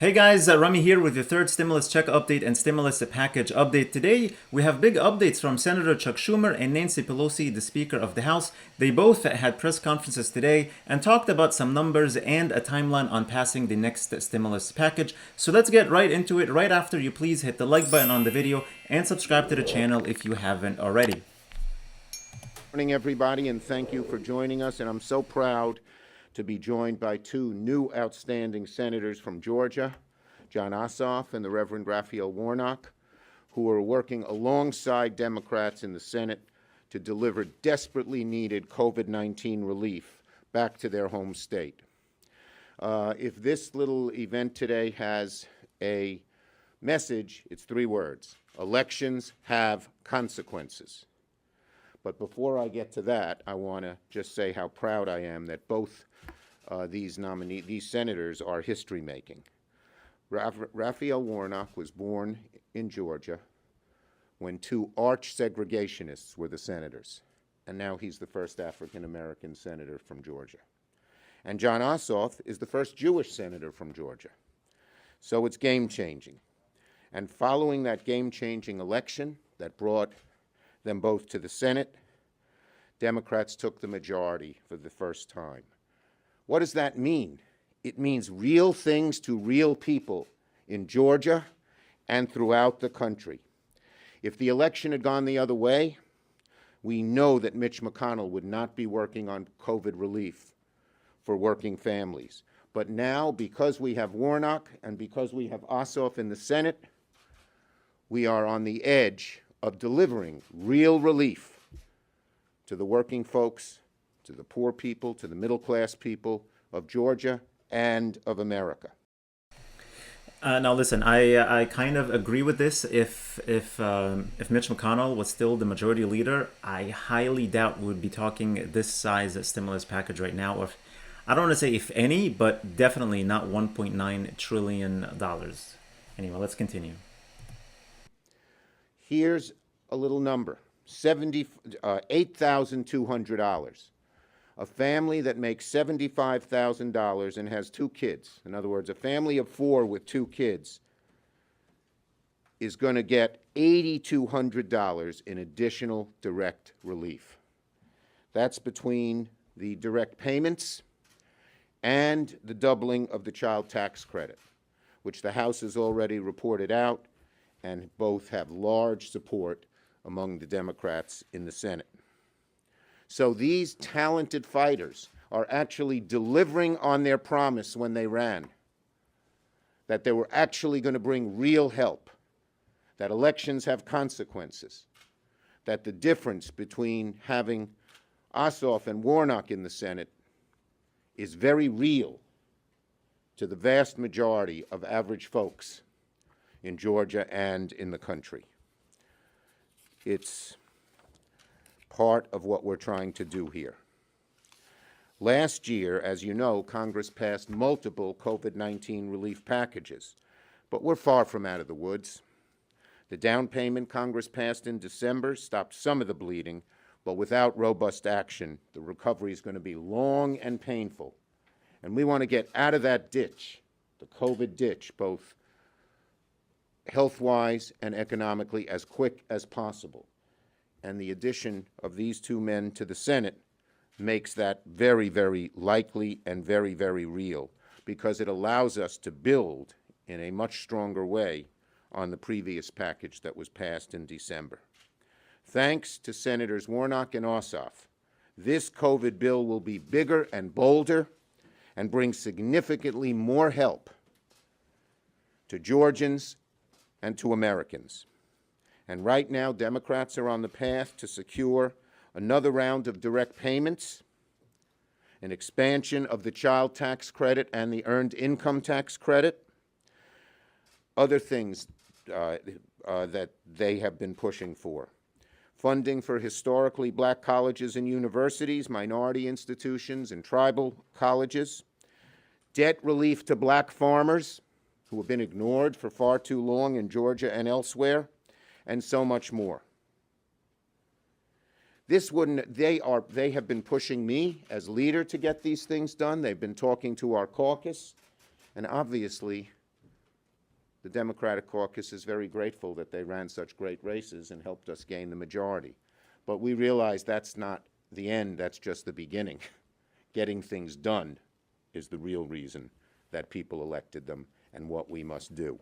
Hey guys, Rami here with your third stimulus check update and stimulus package update. Today, we have big updates from Senator Chuck Schumer and Nancy Pelosi, the Speaker of the House. They both had press conferences today and talked about some numbers and a timeline on passing the next stimulus package. So let's get right into it. Right after you please hit the like button on the video and subscribe to the channel if you haven't already. Morning, everybody, and thank you for joining us. And I'm so proud to be joined by two new outstanding senators from Georgia, Jon Ossoff and the Reverend Raphael Warnock, who are working alongside Democrats in the Senate to deliver desperately needed COVID-19 relief back to their home state. If this little event today has a message, it's three words: elections have consequences. But before I get to that, I want to just say how proud I am that both these senators are history-making. Raphael Warnock was born in Georgia when two arch segregationists were the senators, and now he's the first African-American senator from Georgia. And Jon Ossoff is the first Jewish senator from Georgia. So it's game-changing. And following that game-changing election that brought them both to the Senate, Democrats took the majority for the first time. What does that mean? It means real things to real people in Georgia and throughout the country. If the election had gone the other way, we know that Mitch McConnell would not be working on COVID relief for working families. But now, because we have Warnock and because we have Ossoff in the Senate, we are on the edge of delivering real relief to the working folks, to the poor people, to the middle-class people of Georgia and of America. Now listen, I kind of agree with this. If Mitch McConnell was still the majority leader, I highly doubt we would be talking this size stimulus package right now. Or I don't want to say if any, but definitely not $1.9 trillion. Anyway, let's continue. Here's a little number: $8,200. A family that makes $75,000 and has two kids, in other words, a family of four with two kids, is going to get $8,200 in additional direct relief. That's between the direct payments and the doubling of the child tax credit, which the House has already reported out, and both have large support among the Democrats in the Senate. So these talented fighters are actually delivering on their promise when they ran, that they were actually going to bring real help, that elections have consequences, that the difference between having Ossoff and Warnock in the Senate is very real to the vast majority of average folks in Georgia and in the country. It's part of what we're trying to do here. Last year, as you know, Congress passed multiple COVID-19 relief packages, but we're far from out of the woods. The down payment Congress passed in December stopped some of the bleeding, but without robust action, the recovery is going to be long and painful. And we want to get out of that ditch, the COVID ditch, both health-wise and economically, as quick as possible. And the addition of these two men to the Senate makes that very, very likely and very, very real, because it allows us to build in a much stronger way on the previous package that was passed in December. Thanks to Senators Warnock and Ossoff, this COVID bill will be bigger and bolder and bring significantly more help to Georgians and to Americans. And right now, Democrats are on the path to secure another round of direct payments, an expansion of the child tax credit and the earned income tax credit, other things that they have been pushing for. Funding for historically black colleges and universities, minority institutions, and tribal colleges, debt relief to black farmers who have been ignored for far too long in Georgia and elsewhere, and so much more. They have been pushing me as leader to get these things done. They've been talking to our caucus, and obviously the Democratic caucus is very grateful that they ran such great races and helped us gain the majority. But we realize that's not the end, that's just the beginning. Getting things done is the real reason that people elected them and what we must do.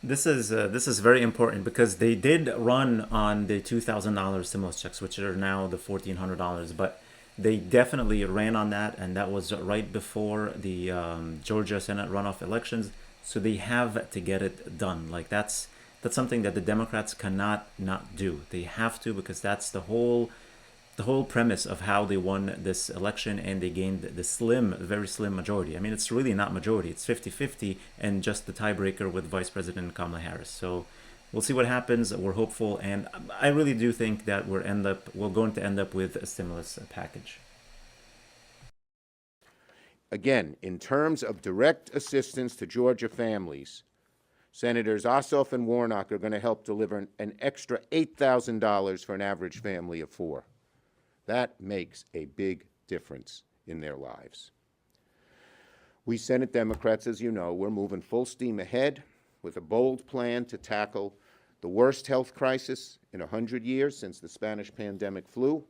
This is very important because they did run on the $2,000 stimulus checks, which are now the $1,400. But they definitely ran on that, and that was right before the Georgia Senate runoff elections. So they have to get it done. Like that's something that the Democrats cannot not do. They have to, because that's the whole premise of how they won this election, and they gained the very slim majority. I mean, it's really not majority. It's 50-50 and just the tiebreaker with Vice President Kamala Harris. So we'll see what happens. We're hopeful, and I really do think that we're going to end up with a stimulus package. Again, in terms of direct assistance to Georgia families, Senators Ossoff and Warnock are going to help deliver an extra $8,000 for an average family of four. That makes a big difference in their lives. We Senate Democrats, as you know, we're moving full steam ahead with a bold plan to tackle the worst health crisis in 100 years since the Spanish pandemic flu,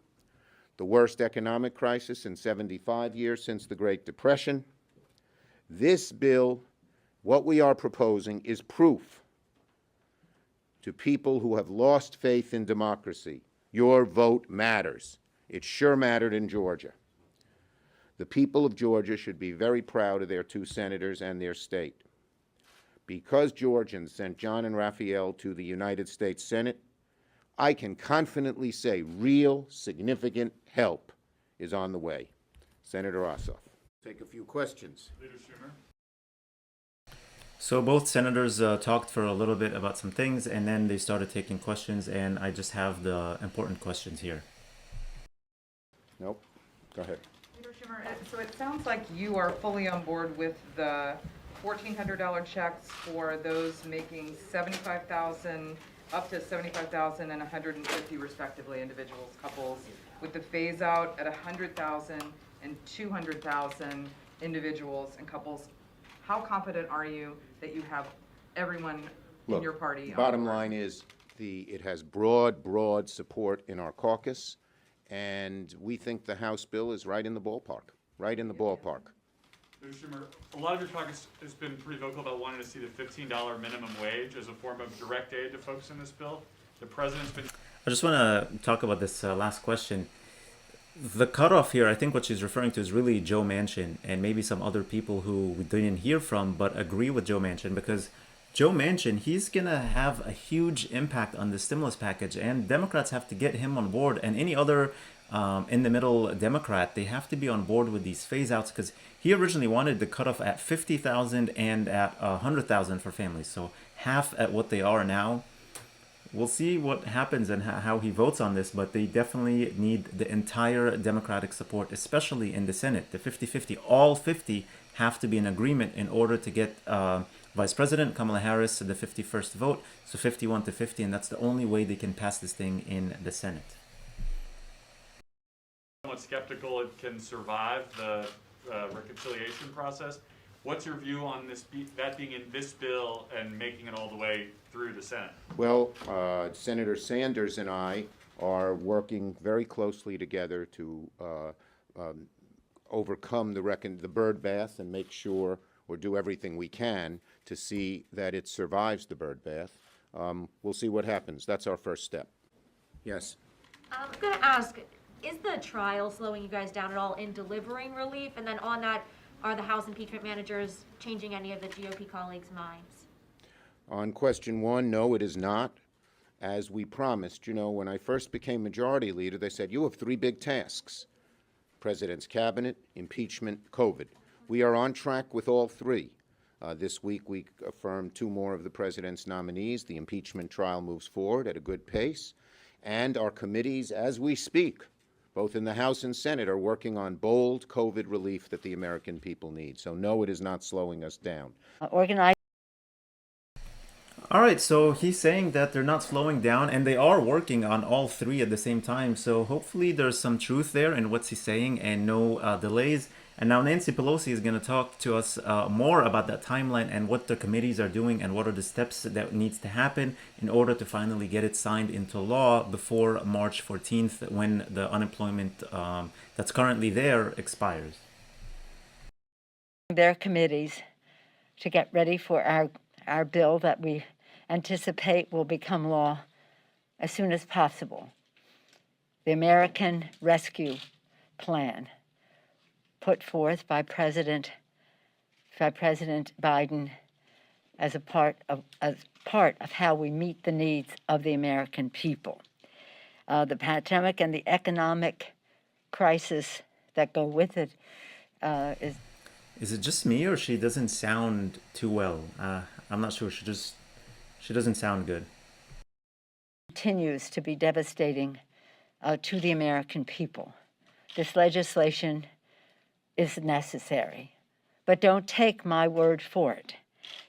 the worst economic crisis in 75 years since the Great Depression. This bill, what we are proposing, is proof to people who have lost faith in democracy. Your vote matters. It sure mattered in Georgia. The people of Georgia should be very proud of their two senators and their state. Because Georgians sent John and Raphael to the United States Senate, I can confidently say real, significant help is on the way. Senator Ossoff. Take a few questions. Leader Schumer. So both senators talked for a little bit about some things, and then they started taking questions, and I just have the important questions here. Nope. Go ahead. Leader Schumer, so it sounds like you are fully on board with the $1,400 checks for those making $75,000 up to $75,000 and $150,000 respectively, individuals, couples, with the phase out at $100,000 and $200,000 individuals and couples. How confident are you that you have everyone in your party? Bottom line is it has broad support in our caucus, and we think the House bill is right in the ballpark. Right in the ballpark. Leader Schumer, a lot of your talk has been pretty vocal about wanting to see the $15 minimum wage as a form of direct aid to folks in this bill. The president's been... I just want to talk about this last question. The cutoff here, I think what she's referring to is really Joe Manchin and maybe some other people who we didn't hear from but agree with Joe Manchin, because Joe Manchin, he's going to have a huge impact on the stimulus package, and Democrats have to get him on board, and any other in-the-middle Democrat, they have to be on board with these phase-outs, because he originally wanted the cutoff at $50,000 and at $100,000 for families, so half at what they are now. We'll see what happens and how he votes on this, but they definitely need the entire Democratic support, especially in the Senate, the 50-50. All 50 have to be in agreement in order to get Vice President Kamala Harris the 51st vote, so 51-50, and that's the only way they can pass this thing in the Senate. Somewhat skeptical it can survive the reconciliation process. What's your view on that being in this bill and making it all the way through the Senate? Well, Senator Sanders and I are working very closely together to overcome the birdbath and make sure or do everything we can to see that it survives the birdbath. We'll see what happens. That's our first step. Yes? I'm going to ask, is the trial slowing you guys down at all in delivering relief? And then on that, are the House impeachment managers changing any of the GOP colleagues' minds? On question one, no, it is not. As we promised, you know, when I first became majority leader, they said, you have three big tasks: President's cabinet, impeachment, COVID. We are on track with all three. This week we affirmed two more of the president's nominees. The impeachment trial moves forward at a good pace. And our committees, as we speak, both in the House and Senate, are working on bold COVID relief that the American people need. So no, it is not slowing us down. All right, so he's saying that they're not slowing down, and they are working on all three at the same time. So hopefully there's some truth there in what he's saying and no delays. And now Nancy Pelosi is going to talk to us more about that timeline and what the committees are doing and what are the steps that needs to happen in order to finally get it signed into law before March 14th, when the unemployment that's currently there expires. Their committees to get ready for our bill that we anticipate will become law as soon as possible. The American Rescue Plan, put forth by President Biden as part of how we meet the needs of the American people. The pandemic and the economic crisis that go with it is. Is it just me, or she doesn't sound too well? I'm not sure. She doesn't sound good. Continues to be devastating to the American people. This legislation is necessary, but don't take my word for it.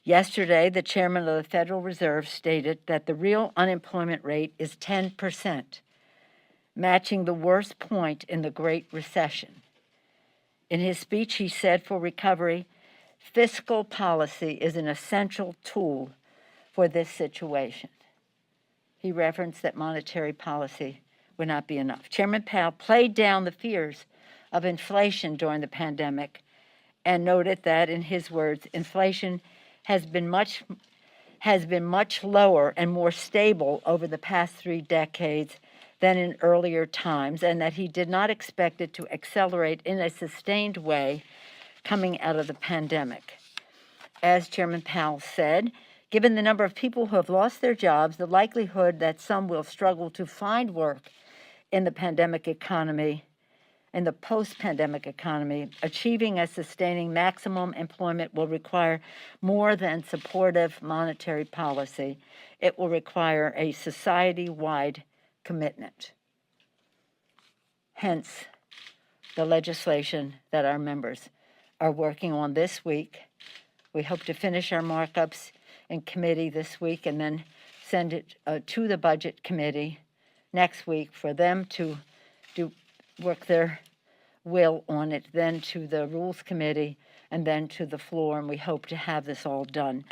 Yesterday, the chairman of the Federal Reserve stated that the real unemployment rate is 10%, matching the worst point in the Great Recession. In his speech, he said for recovery, fiscal policy is an essential tool for this situation. He referenced that monetary policy would not be enough. Chairman Powell played down the fears of inflation during the pandemic and noted that, in his words, inflation has been much lower and more stable over the past 3 decades than in earlier times, and that he did not expect it to accelerate in a sustained way coming out of the pandemic. As Chairman Powell said, given the number of people who have lost their jobs, the likelihood that some will struggle to find work in the pandemic economy, in the post-pandemic economy, achieving and sustaining maximum employment will require more than supportive monetary policy. It will require a society-wide commitment. Hence, the legislation that our members are working on this week. We hope to finish our markups in committee this week and then send it to the Budget Committee next week for them to work their will on it, then to the Rules Committee, and then to the floor, and we hope to have this all done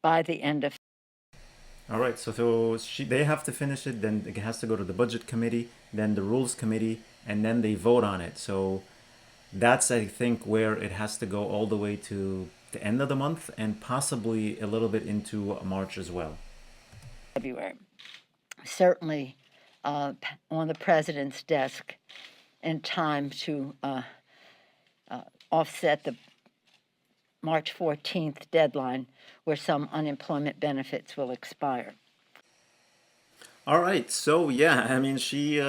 by the end of. All right, so they have to finish it, then it has to go to the Budget Committee, then the Rules Committee, and then they vote on it. So that's, I think, where it has to go all the way to the end of the month and possibly a little bit into March as well. February. Certainly on the president's desk in time to offset the March 14th deadline where some unemployment benefits will expire. All right, so yeah, I mean, she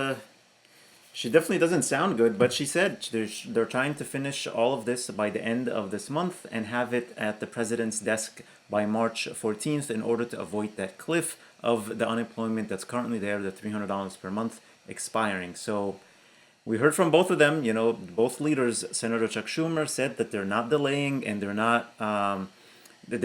definitely doesn't sound good, but she said they're trying to finish all of this by the end of this month and have it at the president's desk by March 14th in order to avoid that cliff of the unemployment that's currently there, the $300 per month expiring. So we heard from both of them, both leaders. Senator Chuck Schumer said that they're not delaying and they're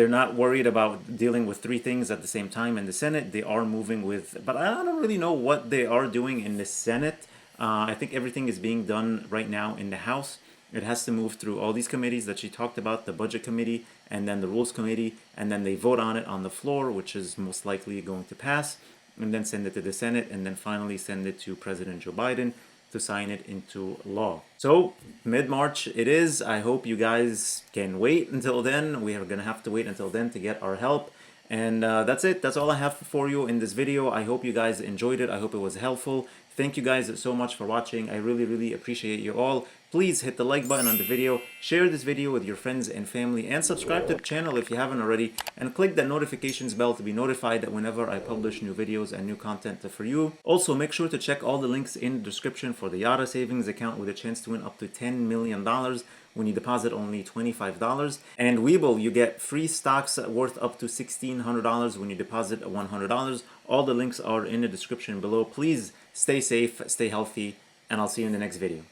not worried about dealing with 3 things at the same time in the Senate. They are moving with, but I don't really know what they are doing in the Senate. I think everything is being done right now in the House. It has to move through all these committees that she talked about, the Budget Committee and then the Rules Committee, and then they vote on it on the floor, which is most likely going to pass, and then send it to the Senate, and then finally send it to President Joe Biden to sign it into law. So mid-March it is. I hope you guys can wait until then. We are gonna have to wait until then to get our help. And that's it. That's all I have for you in this video. I hope you guys enjoyed it. I hope it was helpful. Thank you guys so much for watching. I really appreciate you all. Please hit the like button on the video, share this video with your friends and family, and subscribe to the channel if you haven't already, and click that notifications bell to be notified that whenever I publish new videos and new content for you. Also, make sure to check all the links in the description for the Yada savings account with a chance to win up to $10 million when you deposit only $25. And Webull, you get free stocks worth up to $1,600 when you deposit $100. All the links are in the description below. Please stay safe, stay healthy, and I'll see you in the next video.